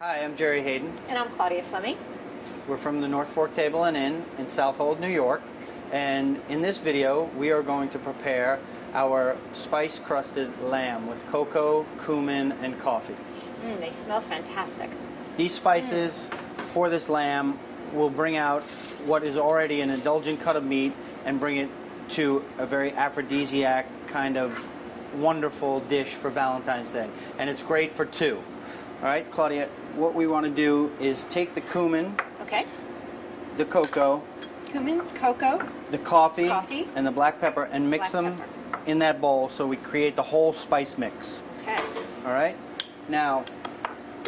Hi, I'm Gerry Hayden. And I'm Claudia Fleming. We're from the North Fork Table and Inn in Southold, New York. And in this video, we are going to prepare our spice-crusted lamb with cocoa, cumin, and coffee. They smell fantastic. These spices for this lamb will bring out what is already an indulgent cut of meat and bring it to a very aphrodisiac kind of wonderful dish for Valentine's Day. And it's great for two. All right, Claudia, what we want to do is take the cumin, Okay. the cocoa, Cumin, cocoa, the coffee, Coffee. and the black pepper and mix Black them pepper. in that bowl so we create the whole spice mix. Okay. All right? Now,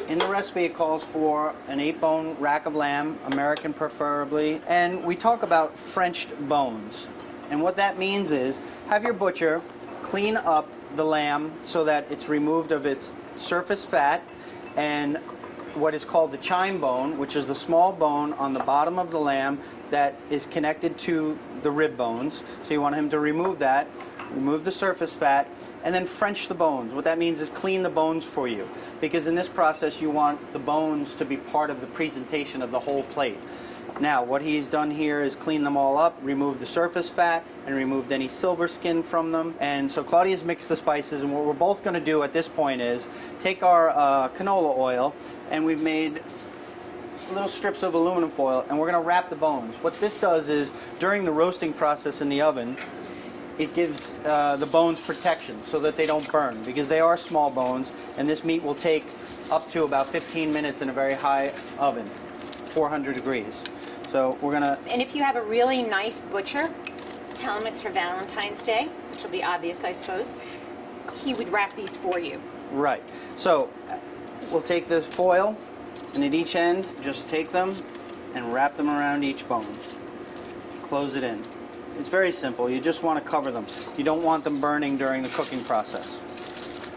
in the recipe it calls for an 8-bone rack of lamb, American preferably, and we talk about Frenched bones. And what that means is have your butcher clean up the lamb so that it's removed of its surface fat and what is called the chine bone, which is the small bone on the bottom of the lamb that is connected to the rib bones. So you want him to remove that, remove the surface fat, and then French the bones. What that means is clean the bones for you, because in this process you want the bones to be part of the presentation of the whole plate. Now, what he's done here is clean them all up, remove the surface fat, and removed any silver skin from them. And so Claudia's mixed the spices, and what we're both going to do at this point is take our canola oil, and we've made little strips of aluminum foil, and we're going to wrap the bones. What this does is, during the roasting process in the oven, it gives the bones protection so that they don't burn, because they are small bones, and this meat will take up to about 15 minutes in a very high oven, 400 degrees. So we're gonna. And if you have a really nice butcher, tell him it's for Valentine's Day, which will be obvious, I suppose. He would wrap these for you. Right. So we'll take this foil, and at each end, just take them and wrap them around each bone. Close it in. It's very simple. You just want to cover them. You don't want them burning during the cooking process.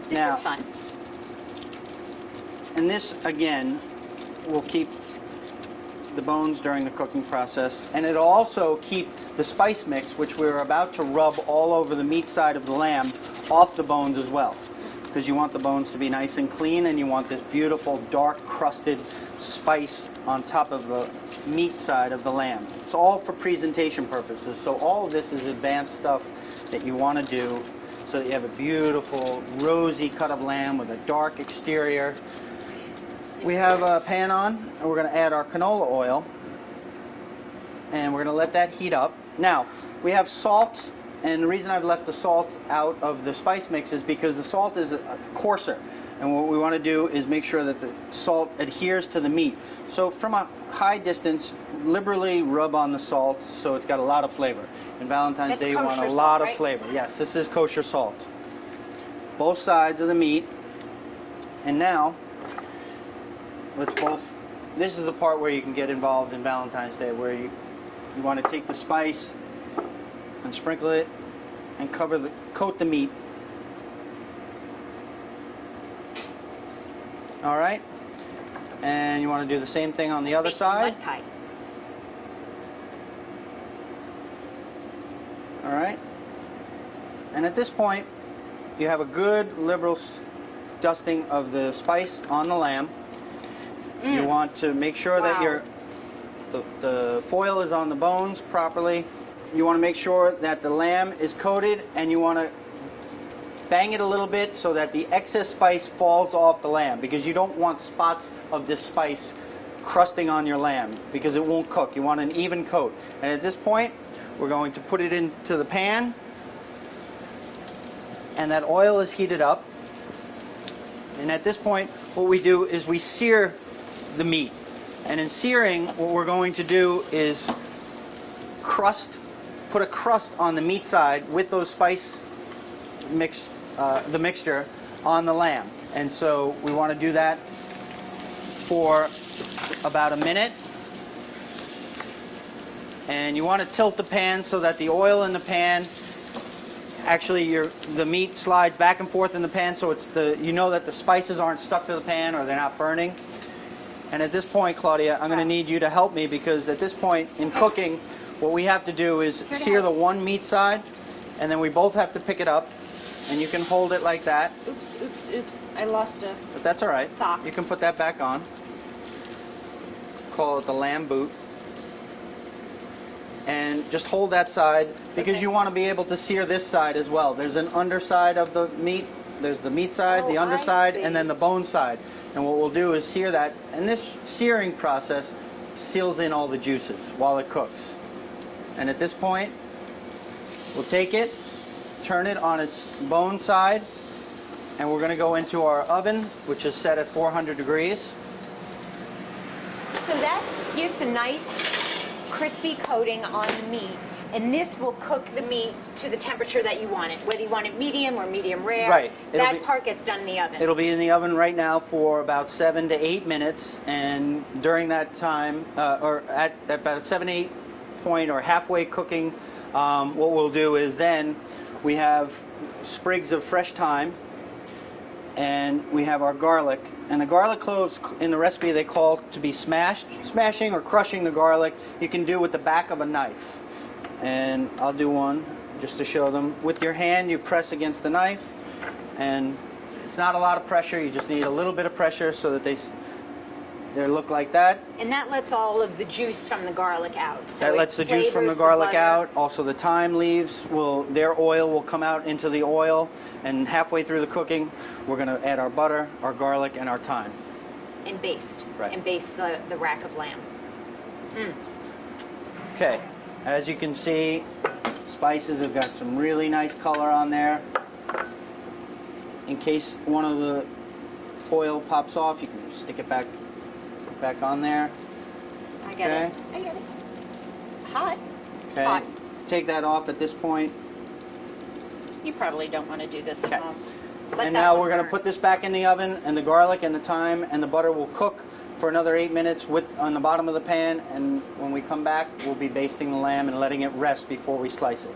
This is fun. And this, again, will keep the bones during the cooking process, and it'll also keep the spice mix, which we're about to rub all over the meat side of the lamb, off the bones as well, because you want the bones to be nice and clean, and you want this beautiful dark crusted spice on top of the meat side of the lamb. It's all for presentation purposes, so all of this is advanced stuff that you want to do so that you have a beautiful rosy cut of lamb with a dark exterior. We have a pan on, and we're going to add our canola oil, and we're going to let that heat up. Now, we have salt, and the reason I've left the salt out of the spice mix is because the salt is coarser, and what we want to do is make sure that the salt adheres to the meat. So from a high distance, liberally rub on the salt so it's got a lot of flavor. In Valentine's Day, you want a lot of flavor. Yes, this is kosher salt. Both sides of the meat, and now this is the part where you can get involved in Valentine's Day, where you want to take the spice and sprinkle it and coat the meat. All right, and you want to do the same thing on the other side. Mud pie. All right, and at this point, you have a good liberal dusting of the spice on the lamb. You want to make sure that the foil is on the bones properly. You want to make sure that the lamb is coated, and you want to bang it a little bit so that the excess spice falls off the lamb, because you don't want spots of this spice crusting on your lamb, because it won't cook. You want an even coat. And at this point, we're going to put it into the pan, and that oil is heated up. And at this point, what we do is we sear the meat. And in searing, what we're going to do is put a crust on the meat side with those spice the mixture on the lamb. And so we want to do that for about a minute. And you want to tilt the pan so that the oil in the pan, actually the meat slides back and forth in the pan, so you know that the spices aren't stuck to the pan or they're not burning. And at this point, Claudia, I'm going to need you to help me, because at this point in cooking, what we have to do is sear the one meat side, and then we both have to pick it up, and you can hold it like that. Oops. I lost a But that's all right. sock. You can put that back on. call it the lamb boot. And just hold that side because you want to be able to sear this side as well. There's an underside of the meat. There's the meat side, the underside, and then the bone side. And what we'll do is sear that. And this searing process seals in all the juices while it cooks. And at this point, we'll take it, turn it on its bone side, and we're going to go into our oven, which is set at 400 degrees. So that gives a nice crispy coating on the meat, and this will cook the meat to the temperature that you want it, whether you want it medium or medium rare. Right. That part gets done in the oven. It'll be in the oven right now for about 7 to 8 minutes, and during that time, or at about 7, 8 point or halfway cooking, what we'll do is then we have sprigs of fresh thyme, and we have our garlic. And the garlic cloves in the recipe they call to be smashed. Smashing or crushing the garlic you can do with the back of a knife. And I'll do one just to show them. With your hand you press against the knife, and it's not a lot of pressure, you just need a little bit of pressure so that they look like that. And that lets all of the juice from the garlic out. So that lets the juice from the garlic out. Also the thyme leaves, their oil will come out into the oil. And halfway through the cooking, we're going to add our butter, our garlic, and our thyme. And baste. Right. And baste the rack of lamb. Okay, as you can see, spices have got some really nice color on there. In case one of the foil pops off, you can stick it back on there. I get it. I get it. Hot. Okay. Hot. Take that off at this point. You probably don't want to do this at Okay. home. And now we're going to put this back in the oven, and the garlic and the thyme and the butter will cook for another 8 minutes on the bottom of the pan. And when we come back, we'll be basting the lamb and letting it rest before we slice it.